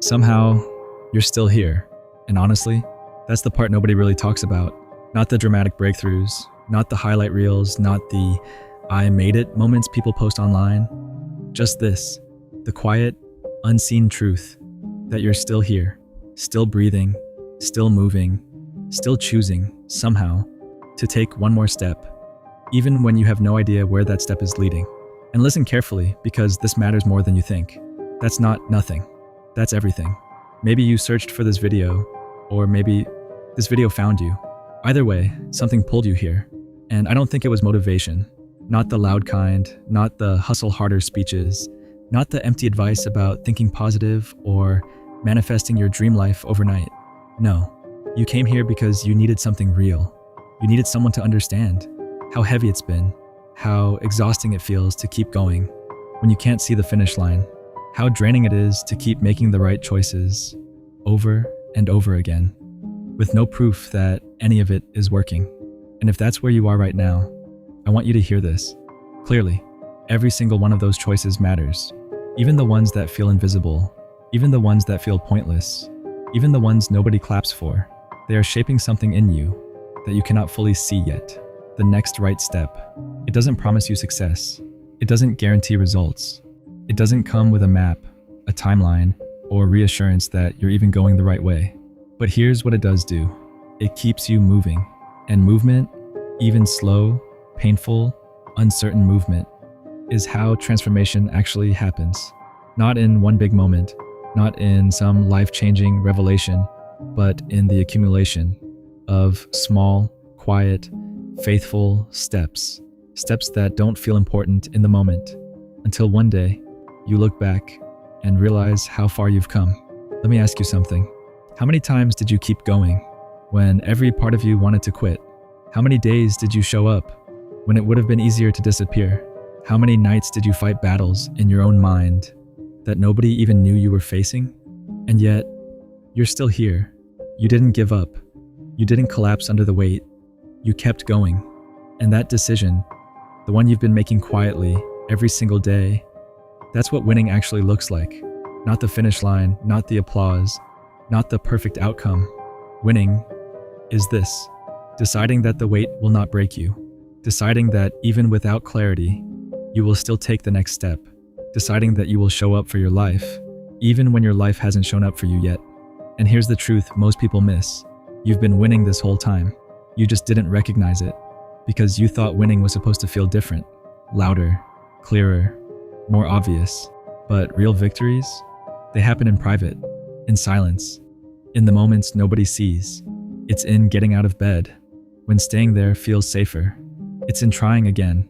Somehow, you're still here. And honestly, that's the part nobody really talks about. Not the dramatic breakthroughs, not the highlight reels, not the I made it moments people post online. Just this, the quiet, unseen truth that you're still here, still breathing, still moving, still choosing, somehow, to take one more step, even when you have no idea where that step is leading. And listen carefully, because this matters more than you think. That's not nothing. That's everything. Maybe you searched for this video, or maybe this video found you. Either way, something pulled you here. And I don't think it was motivation. Not the loud kind, not the hustle harder speeches, not the empty advice about thinking positive or manifesting your dream life overnight. No, you came here because you needed something real. You needed someone to understand how heavy it's been, how exhausting it feels to keep going when you can't see the finish line, how draining it is to keep making the right choices over and over again, with no proof that any of it is working. And if that's where you are right now, I want you to hear this. Clearly, every single one of those choices matters, even the ones that feel invisible, even the ones that feel pointless, even the ones nobody claps for. They are shaping something in you that you cannot fully see yet. The next right step. It doesn't promise you success. It doesn't guarantee results. It doesn't come with a map, a timeline, or reassurance that you're even going the right way. But here's what it does do. It keeps you moving. And movement, even slow, painful, uncertain movement, is how transformation actually happens. Not in one big moment, not in some life-changing revelation, but in the accumulation of small, quiet, faithful steps. Steps that don't feel important in the moment, until one day you look back and realize how far you've come. Let me ask you something. How many times did you keep going when every part of you wanted to quit? How many days did you show up when it would have been easier to disappear? How many nights did you fight battles in your own mind that nobody even knew you were facing? And yet, you're still here. You didn't give up. You didn't collapse under the weight. You kept going. And that decision, the one you've been making quietly every single day, that's what winning actually looks like. Not the finish line, not the applause, not the perfect outcome. Winning is this: deciding that the weight will not break you. Deciding that even without clarity, you will still take the next step. Deciding that you will show up for your life, even when your life hasn't shown up for you yet. And here's the truth most people miss. You've been winning this whole time. You just didn't recognize it because you thought winning was supposed to feel different, louder, clearer, more obvious. But real victories, they happen in private, in silence, in the moments nobody sees. It's in getting out of bed, when staying there feels safer. It's in trying again,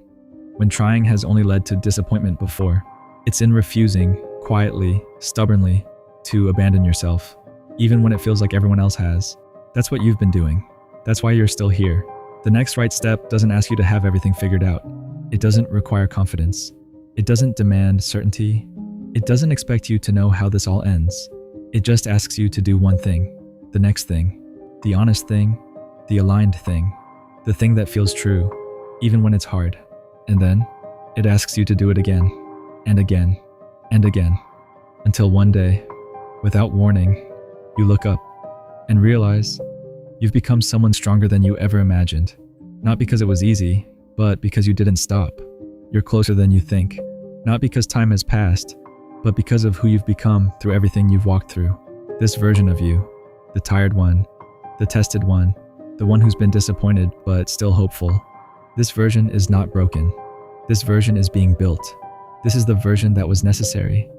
when trying has only led to disappointment before. It's in refusing, quietly, stubbornly, to abandon yourself, even when it feels like everyone else has. That's what you've been doing. That's why you're still here. The next right step doesn't ask you to have everything figured out. It doesn't require confidence. It doesn't demand certainty. It doesn't expect you to know how this all ends. It just asks you to do one thing, the next thing, the honest thing, the aligned thing, the thing that feels true, even when it's hard. And then it asks you to do it again, and again, and again, until one day, without warning, you look up and realize you've become someone stronger than you ever imagined. Not because it was easy, but because you didn't stop. You're closer than you think, not because time has passed, but because of who you've become through everything you've walked through. This version of you, the tired one, the tested one, the one who's been disappointed but still hopeful. This version is not broken. This version is being built. This is the version that was necessary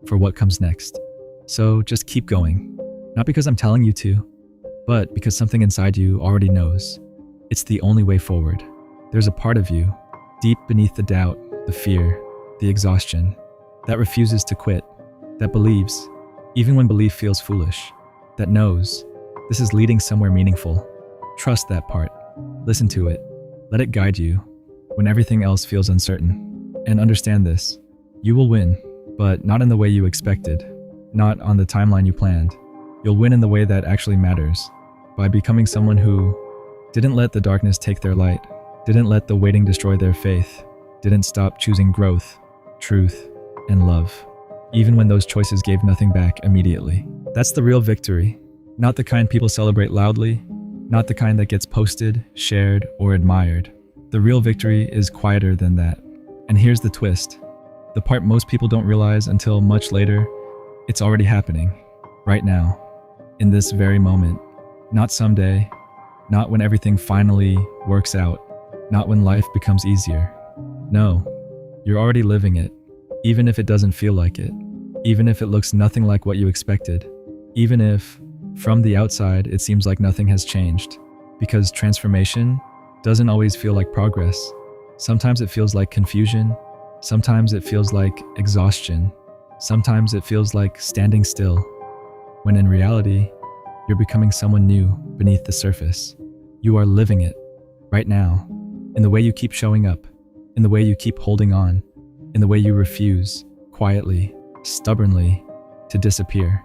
for what comes next. So just keep going. Not because I'm telling you to, but because something inside you already knows. It's the only way forward. There's a part of you, deep beneath the doubt, the fear, the exhaustion, that refuses to quit, that believes, even when belief feels foolish, that knows this is leading somewhere meaningful. Trust that part. Listen to it. Let it guide you when everything else feels uncertain. And understand this: you will win, but not in the way you expected, not on the timeline you planned. You'll win in the way that actually matters, by becoming someone who didn't let the darkness take their light, didn't let the waiting destroy their faith, didn't stop choosing growth, truth, and love. even when those choices gave nothing back immediately. That's the real victory, not the kind people celebrate loudly, not the kind that gets posted, shared, or admired. The real victory is quieter than that. And here's the twist. The part most people don't realize until much later, it's already happening. Right now. In this very moment. Not someday. Not when everything finally works out. Not when life becomes easier. No. You're already living it. Even if it doesn't feel like it. Even if it looks nothing like what you expected. Even if, from the outside, it seems like nothing has changed. Because transformation doesn't always feel like progress. Sometimes it feels like confusion. Sometimes it feels like exhaustion. Sometimes it feels like standing still. When in reality, you're becoming someone new beneath the surface. You are living it right now. In the way you keep showing up. In the way you keep holding on. In the way you refuse, quietly, stubbornly, to disappear.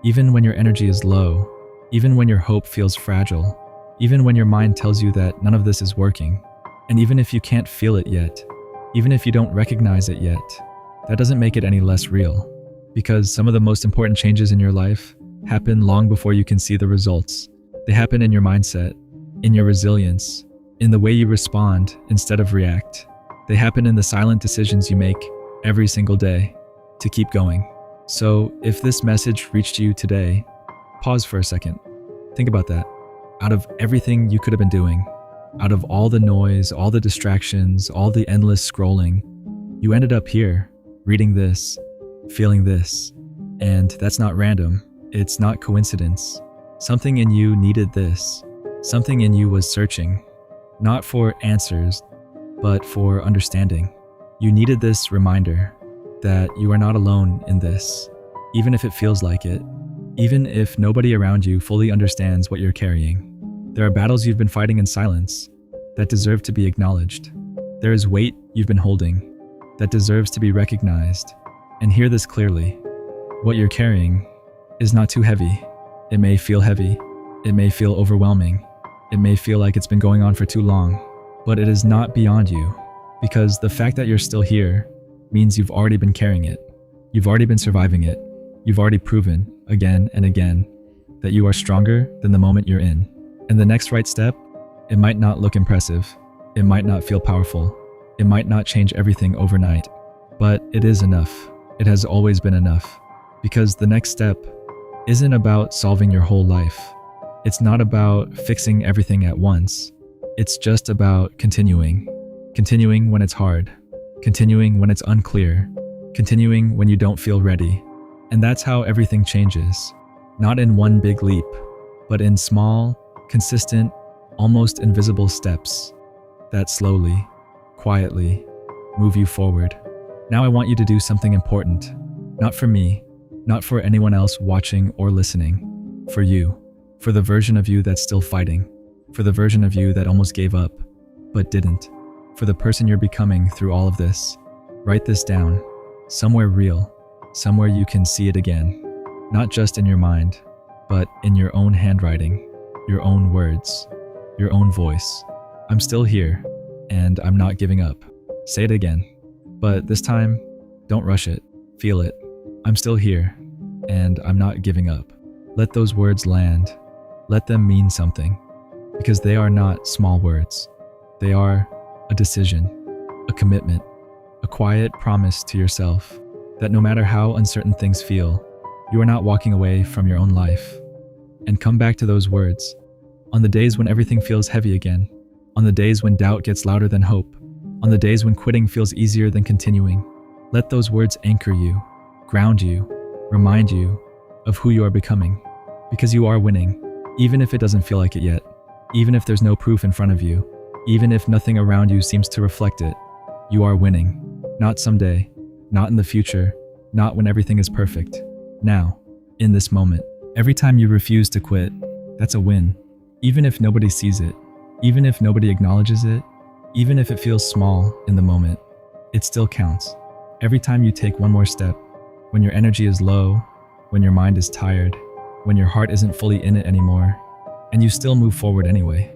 Even when your energy is low. Even when your hope feels fragile. Even when your mind tells you that none of this is working. And even if you can't feel it yet. Even if you don't recognize it yet, that doesn't make it any less real. Because some of the most important changes in your life happen long before you can see the results. They happen in your mindset, in your resilience, in the way you respond instead of react. They happen in the silent decisions you make every single day to keep going. So if this message reached you today, pause for a second. Think about that. Out of everything you could have been doing, out of all the noise, all the distractions, all the endless scrolling, you ended up here, reading this, feeling this. And that's not random. It's not coincidence. Something in you needed this. Something in you was searching, not for answers, but for understanding. You needed this reminder that you are not alone in this, even if it feels like it, even if nobody around you fully understands what you're carrying. There are battles you've been fighting in silence that deserve to be acknowledged. There is weight you've been holding that deserves to be recognized. And hear this clearly. What you're carrying is not too heavy. It may feel heavy. It may feel overwhelming. It may feel like it's been going on for too long, but it is not beyond you, because the fact that you're still here means you've already been carrying it. You've already been surviving it. You've already proven again and again that you are stronger than the moment you're in. And the next right step, it might not look impressive. It might not feel powerful. It might not change everything overnight, but it is enough. It has always been enough, because the next step isn't about solving your whole life. It's not about fixing everything at once. It's just about continuing. Continuing when it's hard. Continuing when it's unclear. Continuing when you don't feel ready. And that's how everything changes. Not in one big leap, but in small, consistent, almost invisible steps that slowly, quietly move you forward. Now I want you to do something important. Not for me, not for anyone else watching or listening. For you. For the version of you that's still fighting. For the version of you that almost gave up, but didn't. For the person you're becoming through all of this. Write this down. Somewhere real. Somewhere you can see it again. Not just in your mind, but in your own handwriting. Your own words. Your own voice. I'm still here, and I'm not giving up. Say it again. But this time, don't rush it. Feel it. I'm still here, and I'm not giving up. Let those words land. Let them mean something. Because they are not small words. They are a decision, a commitment, a quiet promise to yourself that no matter how uncertain things feel, you are not walking away from your own life. And come back to those words. On the days when everything feels heavy again. On the days when doubt gets louder than hope. On the days when quitting feels easier than continuing. Let those words anchor you, ground you, remind you of who you are becoming. Because you are winning, even if it doesn't feel like it yet. Even if there's no proof in front of you. Even if nothing around you seems to reflect it. You are winning. Not someday. Not in the future. Not when everything is perfect. Now. In this moment. Every time you refuse to quit, that's a win. Even if nobody sees it. Even if nobody acknowledges it. Even if it feels small in the moment. It still counts. Every time you take one more step. When your energy is low. When your mind is tired. When your heart isn't fully in it anymore. And you still move forward anyway.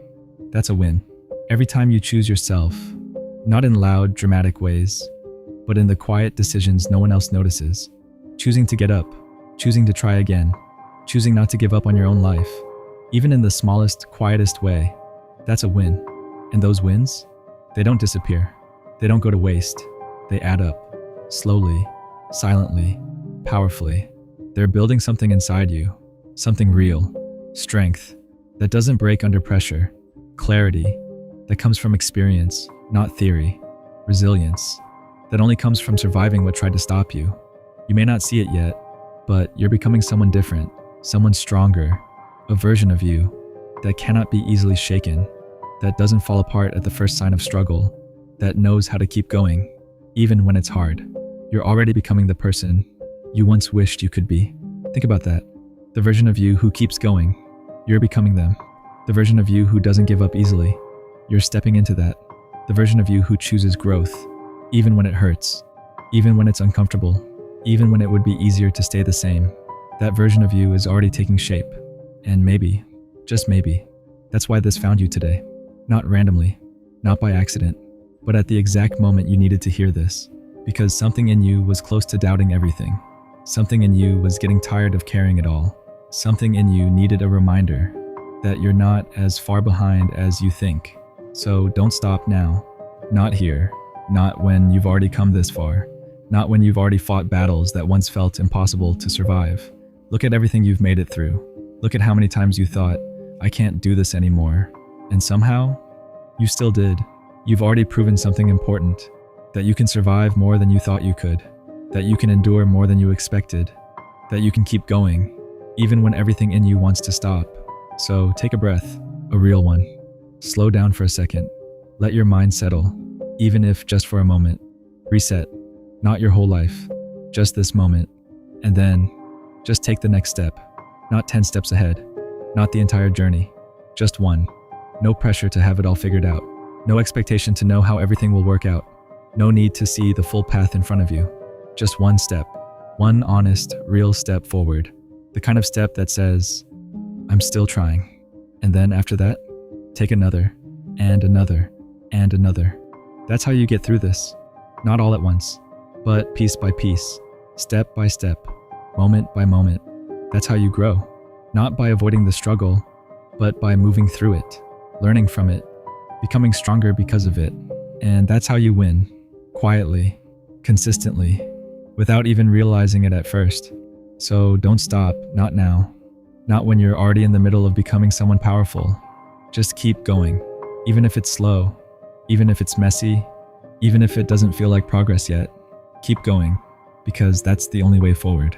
That's a win. Every time you choose yourself, not in loud, dramatic ways, but in the quiet decisions no one else notices. choosing to get up, choosing to try again, choosing not to give up on your own life, even in the smallest, quietest way. That's a win. And those wins, they don't disappear. They don't go to waste. They add up, slowly, silently, powerfully. They're building something inside you, something real, strength that doesn't break under pressure, clarity that comes from experience, not theory, resilience that only comes from surviving what tried to stop you. You may not see it yet, but you're becoming someone different, someone stronger, a version of you that cannot be easily shaken, that doesn't fall apart at the first sign of struggle, that knows how to keep going, even when it's hard. You're already becoming the person you once wished you could be. Think about that. The version of you who keeps going. You're becoming them. The version of you who doesn't give up easily. You're stepping into that. The version of you who chooses growth, even when it hurts, even when it's uncomfortable, even when it would be easier to stay the same. That version of you is already taking shape. And maybe, just maybe, that's why this found you today. Not randomly, not by accident, but at the exact moment you needed to hear this. Because something in you was close to doubting everything. Something in you was getting tired of carrying it all. Something in you needed a reminder that you're not as far behind as you think. So don't stop now. Not here. Not when you've already come this far. Not when you've already fought battles that once felt impossible to survive. Look at everything you've made it through. Look at how many times you thought, I can't do this anymore. And somehow, you still did. You've already proven something important. That you can survive more than you thought you could. That you can endure more than you expected. That you can keep going, even when everything in you wants to stop. So take a breath, a real one. Slow down for a second. Let your mind settle, even if just for a moment. Reset, not your whole life, just this moment. And then, just take the next step. Not 10 steps ahead, not the entire journey, just one. No pressure to have it all figured out. No expectation to know how everything will work out. No need to see the full path in front of you. Just one step, one honest, real step forward. The kind of step that says, I'm still trying. And then after that, take another, and another, and another. That's how you get through this. Not all at once, but piece by piece, step by step, moment by moment. That's how you grow. Not by avoiding the struggle, but by moving through it, learning from it, becoming stronger because of it. And that's how you win, quietly, consistently, without even realizing it at first. So don't stop, not now. Not when you're already in the middle of becoming someone powerful. Just keep going, even if it's slow, even if it's messy, even if it doesn't feel like progress yet. Keep going, because that's the only way forward.